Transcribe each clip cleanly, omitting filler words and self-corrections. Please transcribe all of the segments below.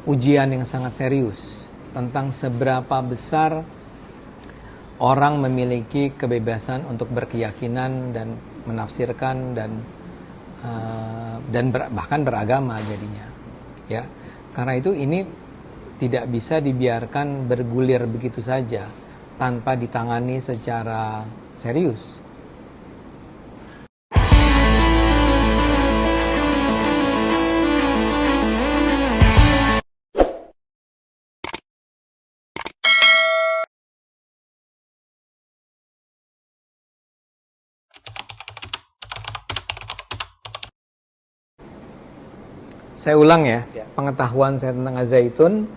ujian yang sangat serius tentang seberapa besar orang memiliki kebebasan untuk berkeyakinan dan menafsirkan dan bahkan beragama jadinya, ya. Karena itu ini tidak bisa dibiarkan bergulir begitu saja tanpa ditangani secara serius. Saya ulang ya, pengetahuan saya tentang Az-Zaitun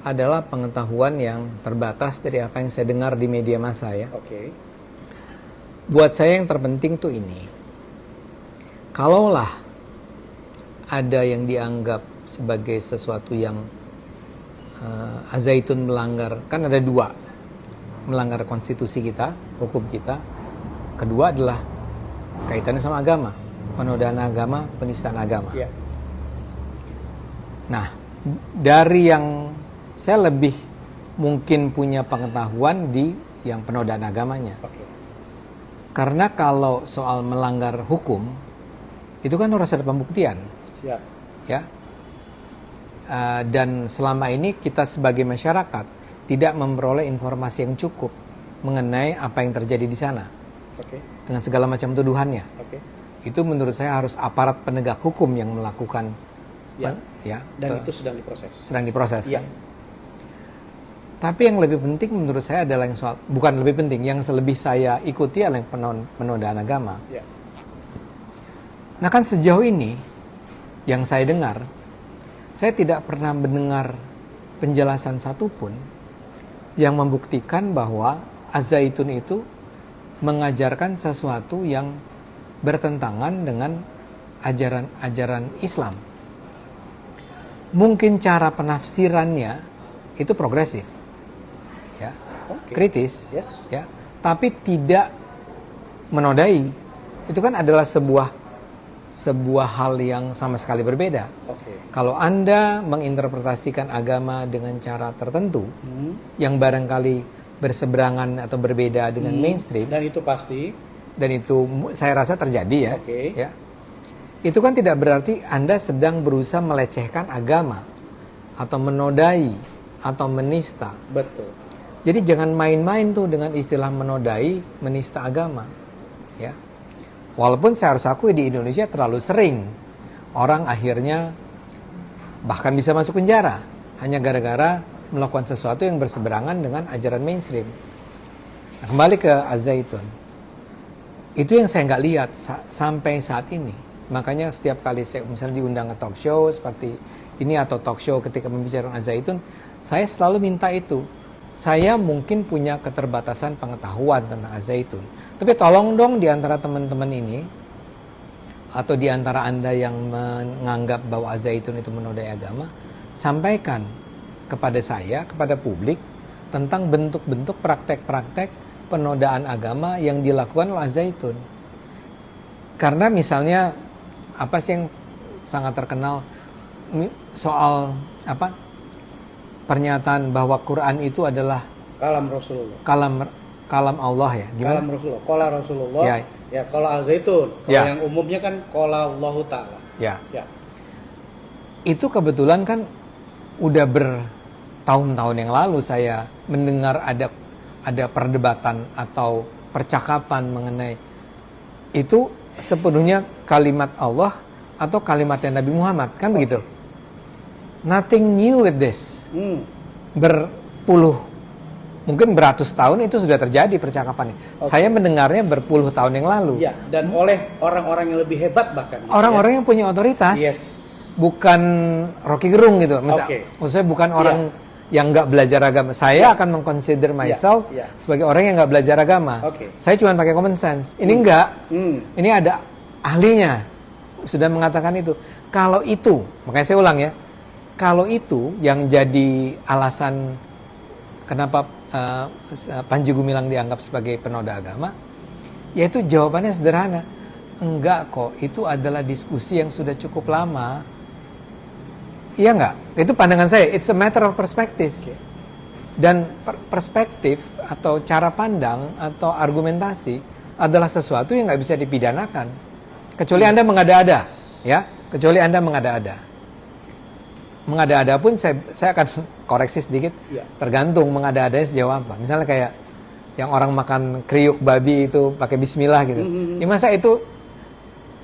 adalah pengetahuan yang terbatas dari apa yang saya dengar di media massa ya. Oke. Buat saya yang terpenting tuh ini, kalaulah ada yang dianggap sebagai sesuatu yang Az-Zaitun melanggar, kan ada dua, melanggar konstitusi kita, hukum kita. Kedua adalah kaitannya sama agama, penodaan agama, penistaan agama. Ya. Nah, dari yang saya lebih mungkin punya pengetahuan di yang penodaan agamanya. Oke. Karena kalau soal melanggar hukum, itu kan harus ada pembuktian. Siap. Ya. Dan selama ini kita sebagai masyarakat tidak memperoleh informasi yang cukup mengenai apa yang terjadi di sana. Oke. Dengan segala macam tuduhannya. Oke. Itu menurut saya harus aparat penegak hukum yang melakukan. Ya. Dan itu sedang diproses. Sedang diproses Ya. kan. Tapi yang lebih penting menurut saya adalah yang soal, bukan lebih penting, yang lebih saya ikuti adalah yang penodaan agama. Ya. Nah kan sejauh ini yang saya dengar, saya tidak pernah mendengar penjelasan satupun yang membuktikan bahwa Az-Zaitun itu mengajarkan sesuatu yang bertentangan dengan ajaran-ajaran Islam. Mungkin cara penafsirannya itu progresif, ya, kritis, Yes. ya, tapi tidak menodai. Itu kan adalah sebuah hal yang sama sekali berbeda. Oke. Kalau Anda menginterpretasikan agama dengan cara tertentu yang barangkali berseberangan atau berbeda dengan mainstream, Dan itu pasti. dan itu saya rasa terjadi ya, Oke. ya. Itu kan tidak berarti Anda sedang berusaha melecehkan agama atau menodai atau menista. Betul. Jadi jangan main-main tuh dengan istilah menodai, menista agama. Ya. Walaupun saya harus akui di Indonesia terlalu sering orang akhirnya bahkan bisa masuk penjara hanya gara-gara melakukan sesuatu yang berseberangan dengan ajaran mainstream. Nah, kembali ke Az-Zaitun. Itu yang saya nggak lihat sampai saat ini. Makanya setiap kali saya misalnya diundang ke talk show seperti ini atau talk show ketika membicarakan Az-Zaitun, saya selalu minta itu. Saya mungkin punya keterbatasan pengetahuan tentang Az-Zaitun. Tapi tolong dong di antara teman-teman ini, atau di antara Anda yang menganggap bahwa Az-Zaitun itu menodai agama, sampaikan kepada saya, kepada publik, tentang bentuk-bentuk praktek-praktek penodaan agama yang dilakukan oleh Az-Zaitun. Karena misalnya apa sih yang sangat terkenal soal apa pernyataan bahwa Quran itu adalah Kalam Rasulullah. kalam Allah ya, gimana? Kalam Rasulullah. Qala Rasulullah. Ya. Ya, kalau Al-Zaitun. Kalau Ya. yang umumnya kan qala Allahu Ta'ala. Ya. Ya. Itu kebetulan kan udah bertahun-tahun yang lalu saya mendengar ada perdebatan atau percakapan mengenai itu sepenuhnya kalimat Allah atau kalimatnya Nabi Muhammad, kan begitu? Nothing new with this. Mungkin beratus tahun itu sudah terjadi percakapannya. Saya mendengarnya berpuluh tahun yang lalu. Iya, dan oleh orang-orang yang lebih hebat bahkan. Orang-orang yang punya otoritas. Yes. Bukan Rocky Gerung gitu. Maksudnya bukan orang yang nggak belajar agama. Saya akan mengconsider myself sebagai orang yang nggak belajar agama. Saya cuma pakai common sense. Ini enggak. Ini ada ahlinya sudah mengatakan itu. Kalau itu, makanya saya ulang ya. Kalau itu yang jadi alasan kenapa Panji Gumilang dianggap sebagai penoda agama, yaitu jawabannya sederhana. Enggak kok, itu adalah diskusi yang sudah cukup lama. Iya nggak? Itu pandangan saya. It's a matter of perspective. Oke. Dan perspektif atau cara pandang atau argumentasi adalah sesuatu yang nggak bisa dipidanakan. Kecuali Anda mengada-ada, ya. Kecuali Anda mengada-ada. Mengada-ada pun saya akan koreksi sedikit. Ya. Tergantung mengada-adanya sejauh apa. Misalnya kayak yang orang makan kriuk babi itu pakai bismillah gitu. Ya masa itu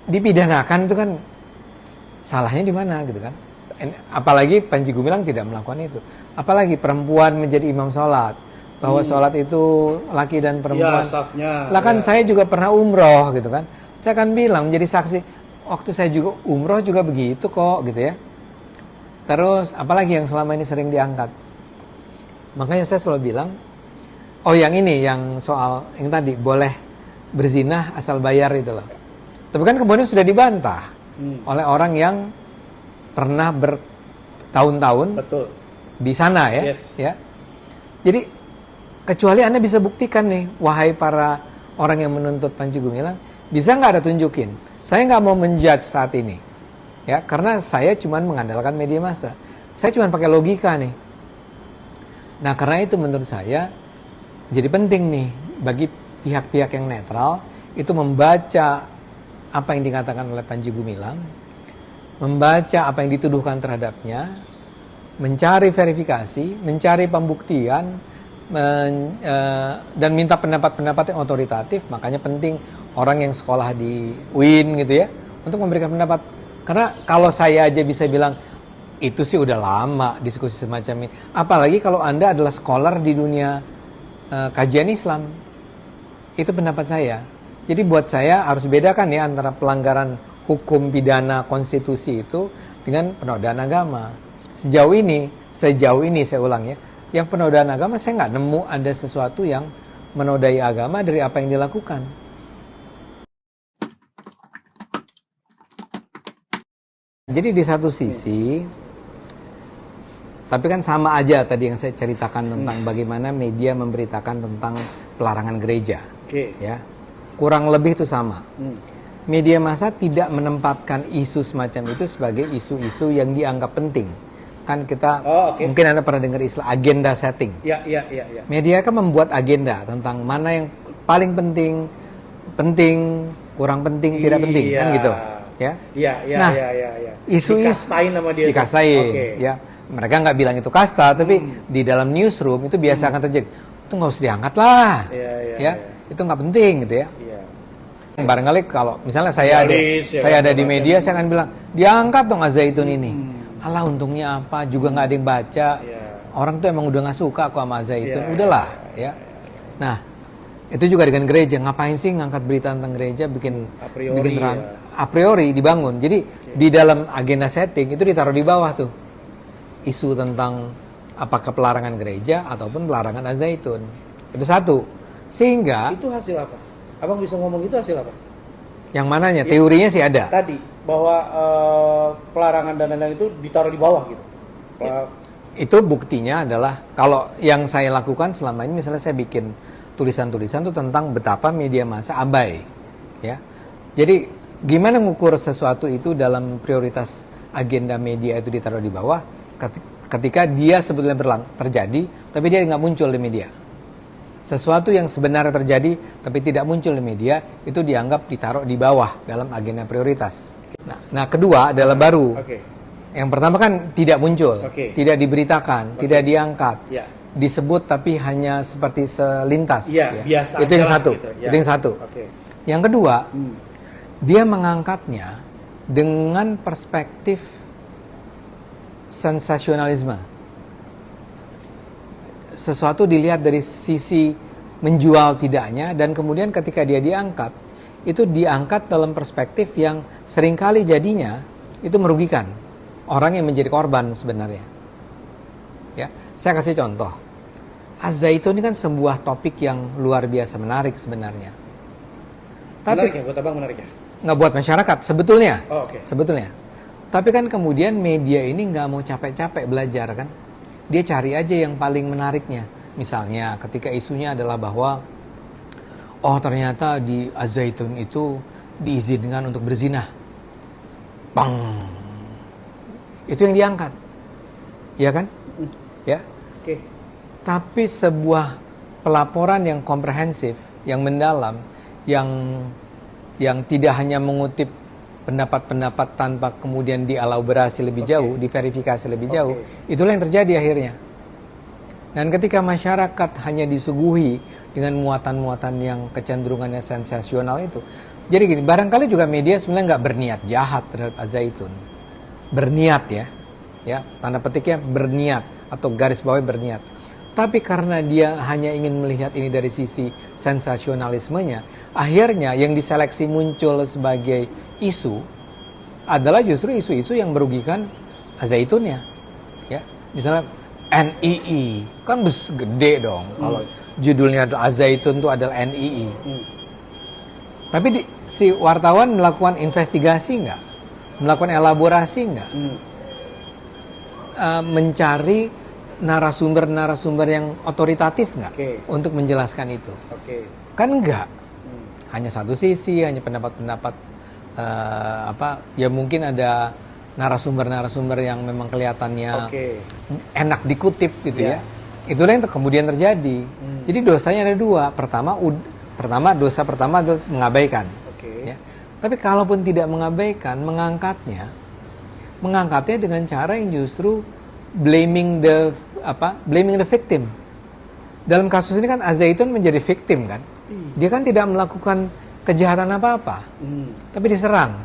dipidanakan, itu kan salahnya di mana gitu kan? Apalagi Panji Gumilang tidak melakukan itu. Apalagi perempuan menjadi imam sholat, bahwa sholat itu laki dan perempuan. Ya, safnya. Lah kan saya juga pernah umroh gitu kan. Saya akan bilang menjadi saksi. Waktu saya juga umroh juga begitu kok gitu ya. Terus apalagi yang selama ini sering diangkat. Makanya saya selalu bilang, oh yang ini yang soal yang tadi boleh berzinah asal bayar itu loh. Tapi kan kemudian sudah dibantah oleh orang yang pernah bertahun-tahun Betul. di sana ya. Yes. Ya. Jadi kecuali Anda bisa buktikan nih, wahai para orang yang menuntut Panji Gumilang, bisa nggak Anda tunjukin? Saya nggak mau menjudge saat ini, ya, karena saya cuma mengandalkan media massa. Saya cuma pakai logika nih. Nah karena itu menurut saya jadi penting nih bagi pihak-pihak yang netral itu membaca apa yang dikatakan oleh Panji Gumilang, membaca apa yang dituduhkan terhadapnya, mencari verifikasi, mencari pembuktian, dan minta pendapat-pendapat yang otoritatif. Makanya penting orang yang sekolah di UIN gitu ya, untuk memberikan pendapat. Karena kalau saya aja bisa bilang, itu sih udah lama diskusi semacam ini. Apalagi kalau Anda adalah scholar di dunia kajian Islam. Itu pendapat saya. Jadi buat saya harus bedakan ya antara pelanggaran hukum pidana konstitusi itu dengan penodaan agama. Sejauh ini saya ulang ya, yang penodaan agama saya nggak nemu ada sesuatu yang menodai agama dari apa yang dilakukan. Jadi di satu sisi, tapi kan sama aja tadi yang saya ceritakan tentang bagaimana media memberitakan tentang pelarangan gereja. Oke. Ya, kurang lebih itu sama. Media massa tidak menempatkan isu semacam itu sebagai isu-isu yang dianggap penting. Kan kita, mungkin Anda pernah dengar istilah agenda setting. Ya. Media kan membuat agenda tentang mana yang paling penting, kurang penting, tidak penting, kan gitu. Ya. Nah, isu-isu dikastain sama dia. Dikastain, ya. Mereka nggak bilang itu kasta, tapi di dalam newsroom itu biasa akan terjadi. Itu nggak usah diangkat lah, ya. Itu nggak penting gitu ya. Barangkali kalau misalnya saya ada di media, saya akan bilang diangkat dong Az-Zaitun ini. Alah untungnya apa? Juga nggak ada yang baca. Orang tuh emang udah nggak suka kok sama Az-Zaitun. Udahlah, ya. Nah, itu juga dengan gereja. Ngapain sih ngangkat berita tentang gereja? Bikin terang. A priori dibangun. Jadi di dalam agenda setting itu ditaruh di bawah tuh isu tentang apakah pelarangan gereja ataupun pelarangan Az-Zaitun. Itu satu. Sehingga itu hasil apa? Abang bisa ngomong itu hasil apa? Yang mananya? Teorinya sih ada. Tadi bahwa pelarangan dan lain-lain itu ditaruh di bawah gitu. Itu buktinya adalah kalau yang saya lakukan selama ini, misalnya saya bikin tulisan-tulisan tuh tentang betapa media massa abai, ya. Jadi gimana ngukur sesuatu itu dalam prioritas agenda media itu ditaruh di bawah ketika dia sebetulnya terjadi tapi dia nggak muncul di media. Sesuatu yang sebenarnya terjadi tapi tidak muncul di media itu dianggap ditaruh di bawah dalam agenda prioritas. Nah kedua adalah baru. Yang pertama kan tidak muncul, tidak diberitakan, tidak diangkat, disebut tapi hanya seperti selintas. Biasa itu yang satu. Gitu, Itu yang satu. Yang kedua, dia mengangkatnya dengan perspektif sensasionalisme. Sesuatu dilihat dari sisi menjual tidaknya, dan kemudian ketika dia diangkat, itu diangkat dalam perspektif yang seringkali jadinya itu merugikan orang yang menjadi korban sebenarnya. Ya, saya kasih contoh. Az-Zaitun ini kan sebuah topik yang luar biasa menarik sebenarnya. Tapi menarik ya buat abang, menarik ya? Nggak buat masyarakat sebetulnya. Sebetulnya. Tapi kan kemudian media ini nggak mau capek-capek belajar kan. Dia cari aja yang paling menariknya. Misalnya ketika isunya adalah bahwa ternyata di Az-Zaitun itu diizinkan untuk berzinah. Bang. Itu yang diangkat. Ya kan? Ya. Oke. Tapi sebuah pelaporan yang komprehensif, yang mendalam, yang tidak hanya mengutip pendapat-pendapat tanpa kemudian dielaborasi lebih jauh, diverifikasi lebih jauh, itulah yang terjadi akhirnya. Dan ketika masyarakat hanya disuguhi dengan muatan-muatan yang kecenderungannya sensasional itu, jadi gini, barangkali juga media sebenarnya nggak berniat jahat terhadap Al-Zaitun, berniat ya, tanda petiknya berniat atau garis bawah berniat. Tapi karena dia hanya ingin melihat ini dari sisi sensasionalismenya, akhirnya yang diseleksi muncul sebagai isu adalah justru isu-isu yang merugikan Al-Zaitunnya. Ya, misalnya NII, kan gede dong kalau judulnya Al-Zaitun itu adalah NII. Tapi si wartawan melakukan investigasi nggak? Melakukan elaborasi nggak? Mencari narasumber-narasumber yang otoritatif nggak untuk menjelaskan itu? Kan enggak. Hanya satu sisi, hanya pendapat-pendapat ya mungkin ada narasumber-narasumber yang memang kelihatannya enak dikutip gitu ya. Itulah yang kemudian terjadi. Jadi dosanya ada dua. Dosa pertama adalah mengabaikan. Ya. Tapi kalaupun tidak mengabaikan, mengangkatnya dengan cara yang justru blaming the victim. Dalam kasus ini kan Al-Zaitun menjadi victim kan. Dia kan tidak melakukan kejahatan apa-apa. Tapi diserang.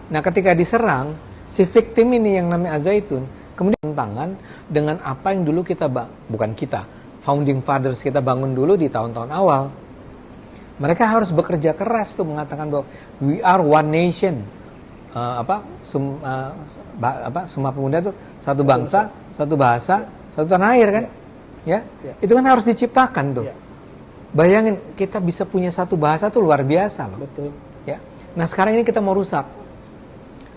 Nah, ketika diserang, si victim ini yang namanya Al-Zaitun kemudian tangan dengan apa yang dulu founding fathers kita bangun dulu di tahun-tahun awal. Mereka harus bekerja keras tuh mengatakan bahwa we are one nation. Sumpah Pemuda itu satu bangsa, satu bahasa, satu tanah air kan? Ya. Itu kan harus diciptakan tuh. Bayangin kita bisa punya satu bahasa tuh luar biasa loh. Betul. Ya. Nah, sekarang ini kita mau rusak.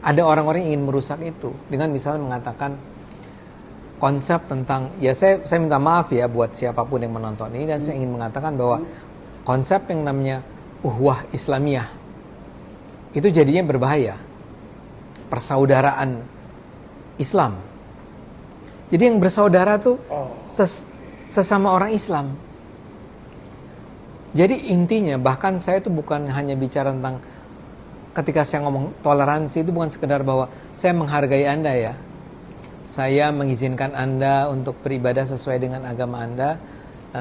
Ada orang-orang yang ingin merusak itu dengan misalnya mengatakan konsep tentang, ya saya minta maaf ya buat siapapun yang menonton ini, dan saya ingin mengatakan bahwa konsep yang namanya uhwah Islamiyah itu jadinya berbahaya. Persaudaraan Islam. Jadi yang bersaudara tuh sesama orang Islam. Jadi intinya bahkan saya tuh bukan hanya bicara tentang, ketika saya ngomong toleransi itu bukan sekedar bahwa saya menghargai Anda ya. Saya mengizinkan Anda untuk beribadah sesuai dengan agama Anda.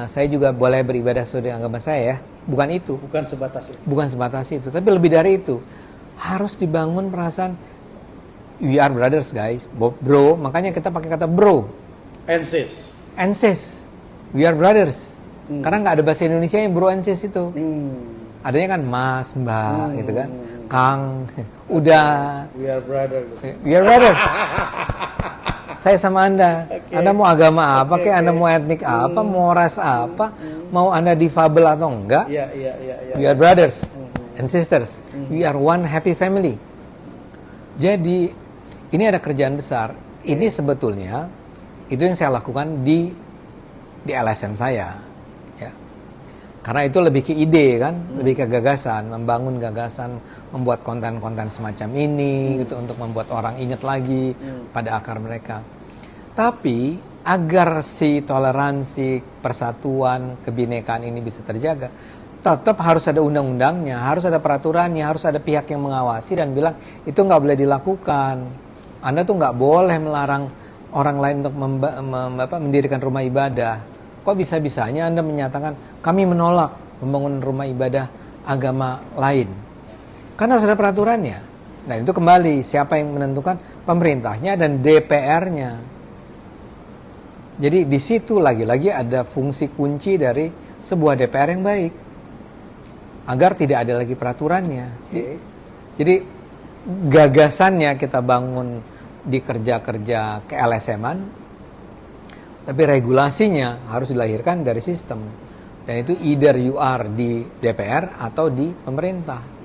Saya juga boleh beribadah sesuai dengan agama saya ya. Bukan itu. Bukan sebatas itu. Tapi lebih dari itu. Harus dibangun perasaan we are brothers guys. Bro, makanya kita pakai kata bro. And sis. We are brothers. Karena nggak ada bahasa Indonesia yang bro and sis itu. Adanya kan mas, mbak gitu kan. Kang, udah. We are brothers. Saya sama Anda. Anda mau agama apa, kayak Anda mau etnik apa, mau ras apa, mau Anda difabel atau enggak. We are brothers and sisters. We are one happy family. Jadi ini ada kerjaan besar. Ini sebetulnya itu yang saya lakukan di LSM saya. Ya. Karena itu lebih ke ide kan, lebih ke gagasan, membangun gagasan, membuat konten-konten semacam ini gitu untuk membuat orang ingat lagi pada akar mereka. Tapi agar si toleransi, persatuan, kebinekaan ini bisa terjaga, tetap harus ada undang-undangnya, harus ada peraturannya, harus ada pihak yang mengawasi dan bilang itu nggak boleh dilakukan. Anda tuh nggak boleh melarang orang lain untuk mendirikan rumah ibadah. Kok bisa-bisanya Anda menyatakan kami menolak pembangunan rumah ibadah agama lain? Kan harus ada peraturannya. Nah itu kembali siapa yang menentukan? Pemerintahnya dan DPR-nya. Jadi di situ lagi-lagi ada fungsi kunci dari sebuah DPR yang baik. Agar tidak ada lagi peraturannya. Jadi gagasannya kita bangun di kerja-kerja ke LSM-an, tapi regulasinya harus dilahirkan dari sistem. Dan itu either you are di DPR atau di pemerintah.